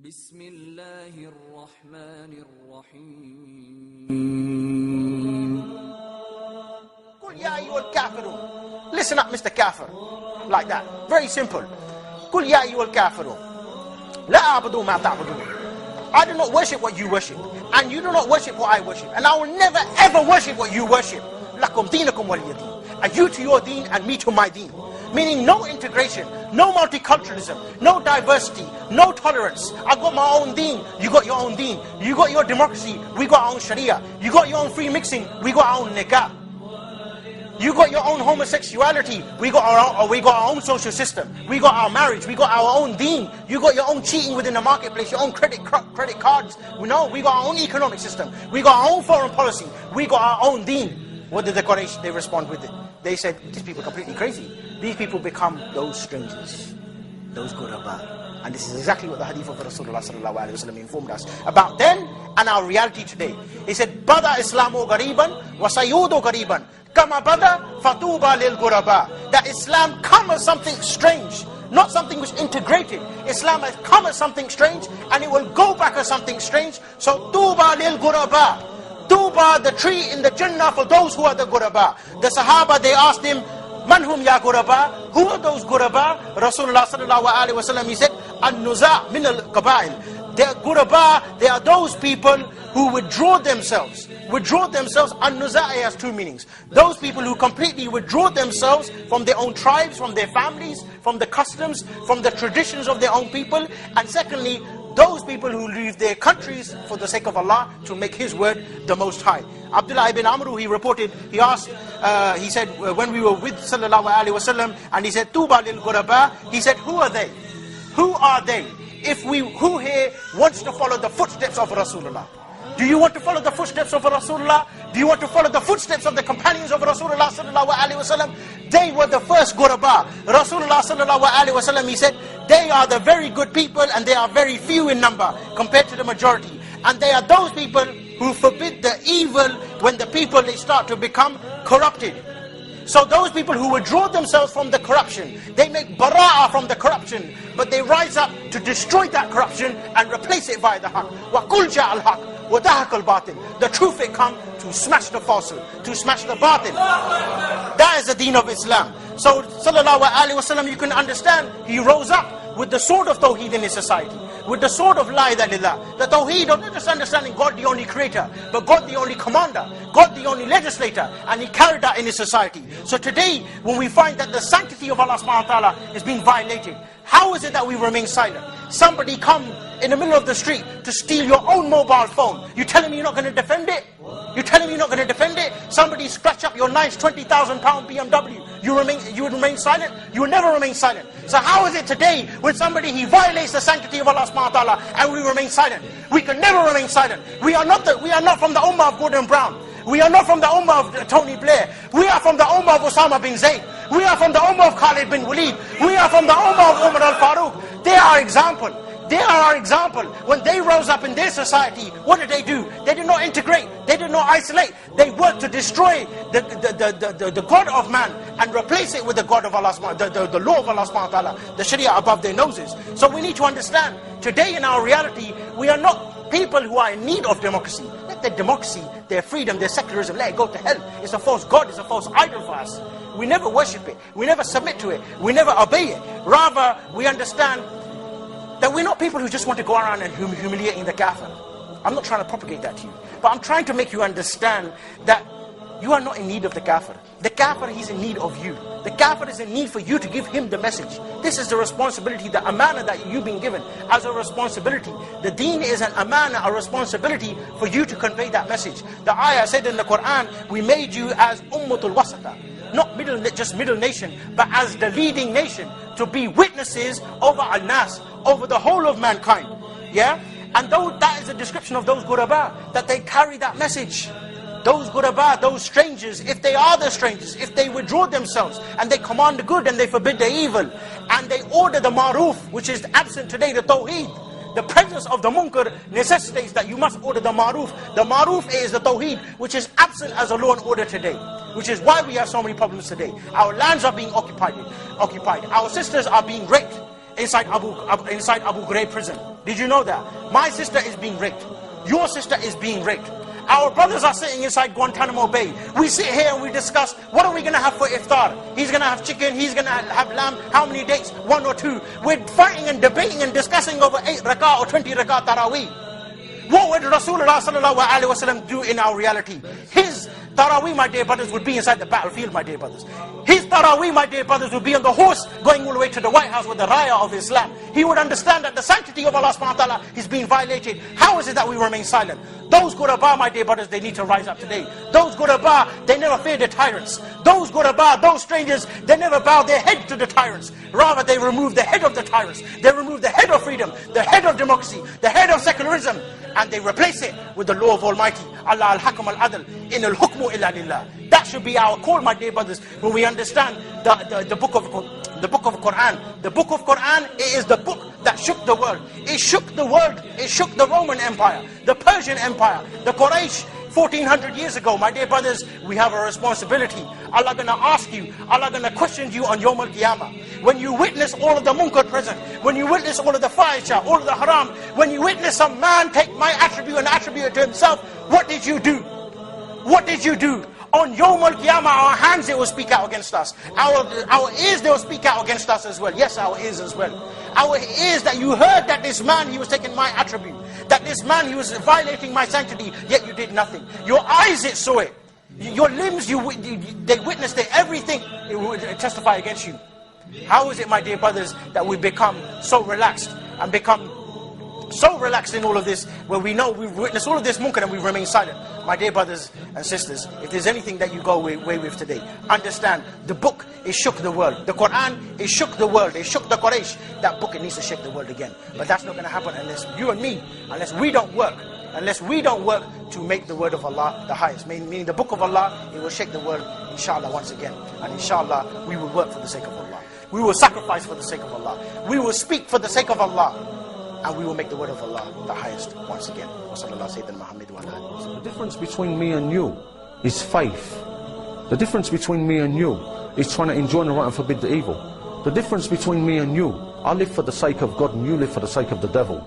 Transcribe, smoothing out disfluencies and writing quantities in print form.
بسم الله الرحمن الرحيم قل يا أيها الكافرون. Listen up, Mr. Kafir. Like that. Very simple. قل يا أيها الكافرون. لا أعبد ما تعبدون. I do not worship what you worship, and you do not worship what I worship, and I will never ever worship what you worship. لكم دينكم ولي دين. And you to your deen and me to my deen. Meaning no integration, no multiculturalism, no diversity, no tolerance. I got my own deen, you got your own deen. You got your democracy, we got our own sharia. You got your own free mixing, we got our own nikah. You got your own homosexuality, we got our own social system. We got our marriage, we got our own deen. You got your own cheating within the marketplace, your own credit cards. We got our own economic system. We got our own foreign policy. We got our own deen. What did the Quraysh, they respond with it? They said, these people are completely crazy. These people become those strangers, those ghuraba. And this is exactly what the hadith of Rasulullah sallallahu alaihi wasallam informed us about then and our reality today. He said, Bada Islamu Gariban, wa sayudu Gariban, kama bada fatuba lil ghuraba. That Islam come as something strange, not something which integrated. Islam has come as something strange, and it will go back as something strange. So tuba lil ghuraba. Tuba, the tree in the Jannah for those who are the ghuraba. The Sahaba, they asked him, Man hum ya ghuraba? Who are those ghuraba? Rasulullah sallallahu alaihi wasallam, he said, An-nuza' min al-qaba'il. They are ghuraba, they are those people who withdraw themselves. Withdraw themselves, An-nuza' has two meanings. Those people who completely withdraw themselves from their own tribes, from their families, from the customs, from the traditions of their own people. And secondly, those people who leave their countries for the sake of Allah to make His word the most high. Abdullah ibn Amr, he reported, he asked, he said, when we were with sallallahu alaihi wasallam, and he said, Tuba lil ghuraba, he said, who are they? Who are they? Who here wants to follow the footsteps of Rasulullah? Do you want to follow the footsteps of Rasulullah? Do you want to follow the footsteps of the companions of Rasulullah sallallahu alaihi wasallam? They were the first ghuraba. Rasulullah sallallahu alaihi wasallam, he said, they are the very good people, and they are very few in number compared to the majority. And they are those people who forbid the evil when the people, they start to become corrupted. So those people who withdraw themselves from the corruption, they make bara'ah from the corruption, but they rise up to destroy that corruption and replace it via the haqq. وَقُلْ جَاءَ الْحَقِّ وَدَهَقَ الْبَاطِلِ. The truth it come to smash the falsehood, to smash the batil. That is the deen of Islam. So sallallahu alaihi wasallam, you can understand, he rose up with the sword of Tawheed in his society, with the sword of La ilaha illallah. The Tawheed of not just understanding God the only creator, but God the only commander, God the only legislator, and he carried that in his society. So today, when we find that the sanctity of Allah subhanahu wa ta'ala is being violated, how is it that we remain silent? Somebody come in the middle of the street to steal your own mobile phone. You tell him you're not going to defend it? You tell him you're not going to defend it? Somebody scratch up your nice £20,000 BMW. You would remain silent? You will never remain silent. So how is it today when somebody, he violates the sanctity of Allah subhanahu wa ta'ala, and we remain silent? We can never remain silent. We are not from the ummah of Gordon Brown. We are not from the ummah of Tony Blair. We are from the ummah of Osama bin Zayd. We are from the ummah of Khalid bin Walid. We are from the ummah of Umar al-Faruq. They are our example. They are our example. When they rose up in their society, what did they do? They did not integrate. They did not isolate. They worked to destroy the God of man and replace it with the God of Allah, the law of Allah subhanahu wa ta'ala, the Sharia above their noses. So we need to understand, today in our reality, we are not people who are in need of democracy. Let their democracy, their freedom, their secularism, let it go to hell. It's a false God, it's a false idol for us. We never worship it. We never submit to it. We never obey it. Rather, we understand that we're not people who just want to go around and humiliating the kafir. I'm not trying to propagate that to you. But I'm trying to make you understand that you are not in need of the kafir. The kafir, he's in need of you. The kafir is in need for you to give him the message. This is the responsibility, the amana that you've been given as a responsibility. The deen is an amana, a responsibility for you to convey that message. The ayah said in the Quran, we made you as ummatul wasata. Not just middle nation, but as the leading nation, to be witnesses over al-nas, over the whole of mankind. Yeah? And that is a description of those ghuraba, that they carry that message. Those ghuraba, those strangers, if they are the strangers, if they withdraw themselves, and they command the good and they forbid the evil, and they order the maruf, which is absent today, the tawheed. The presence of the munkar necessitates that you must order the maruf. The maruf is the tawheed, which is absent as a law and order today. Which is why we have so many problems today. Our lands are being occupied. Our sisters are being raped inside Abu Ghraib prison. Did you know that? My sister is being raped. Your sister is being raped. Our brothers are sitting inside Guantanamo Bay. We sit here and we discuss, what are we going to have for iftar? He's going to have chicken, he's going to have lamb, how many dates? 1 or 2. We're fighting and debating and discussing over 8 rak'ah or 20 rak'ah tarawih. What would Rasulullah sallallahu alaihi wasallam do in our reality? His tarawih, my dear brothers, would be inside the battlefield, my dear brothers. His tarawih, my dear brothers, would be on the horse going all the way to the White House with the raya of Islam. He would understand that the sanctity of Allah subhanahu wa ta'ala is being violated. How is it that we remain silent? Those Ghuraba, my dear brothers, they need to rise up today. Those Ghuraba, they never fear the tyrants. Those Ghuraba, those strangers, they never bow their head to the tyrants. Rather, they remove the head of the tyrants. They remove the head of freedom, the head of democracy, the head of secularism, and they replace it with the law of Almighty. Allah al-Hakam al-Adl, in al-Hukmu illa lillah. That should be our call, my dear brothers, when we understand the book of Quran. The book of Quran, it is the book that shook the world. It shook the world. It shook the Roman Empire, the Persian Empire, the Quraysh. 1400 years ago, my dear brothers, we have a responsibility. Allah gonna ask you, Allah gonna question you on Yawm al-Qiyamah. When you witness all of the munkar present, when you witness all of the fahisha, all of the haram, when you witness some man take my attribute and attribute it to himself, what did you do? What did you do? On Yawm al-Qiyamah, our hands, they will speak out against us. Our ears, they will speak out against us as well. Yes, our ears as well. Our ears, that you heard that this man, he was taking my attribute. That this man, he was violating my sanctity, yet you did nothing. Your eyes, it saw it. Your limbs, they witnessed it. Everything, it would testify against you. How is it, my dear brothers, that we become so relaxed and become so relaxed in all of this, where we know we've witnessed all of this munkar and we remain silent? My dear brothers and sisters, if there's anything that you go away with today, understand, the book, it shook the world. The Quran, it shook the world. It shook the Quraysh. That book, it needs to shake the world again. But that's not going to happen unless you and me, unless we don't work to make the word of Allah the highest. Meaning the book of Allah, it will shake the world, inshallah, once again. And inshallah, we will work for the sake of Allah. We will sacrifice for the sake of Allah. We will speak for the sake of Allah. And we will make the word of Allah the highest once again. The difference between me and you is faith. The difference between me and you is trying to enjoin the right and forbid the evil. The difference between me and you, I live for the sake of God and you live for the sake of the devil.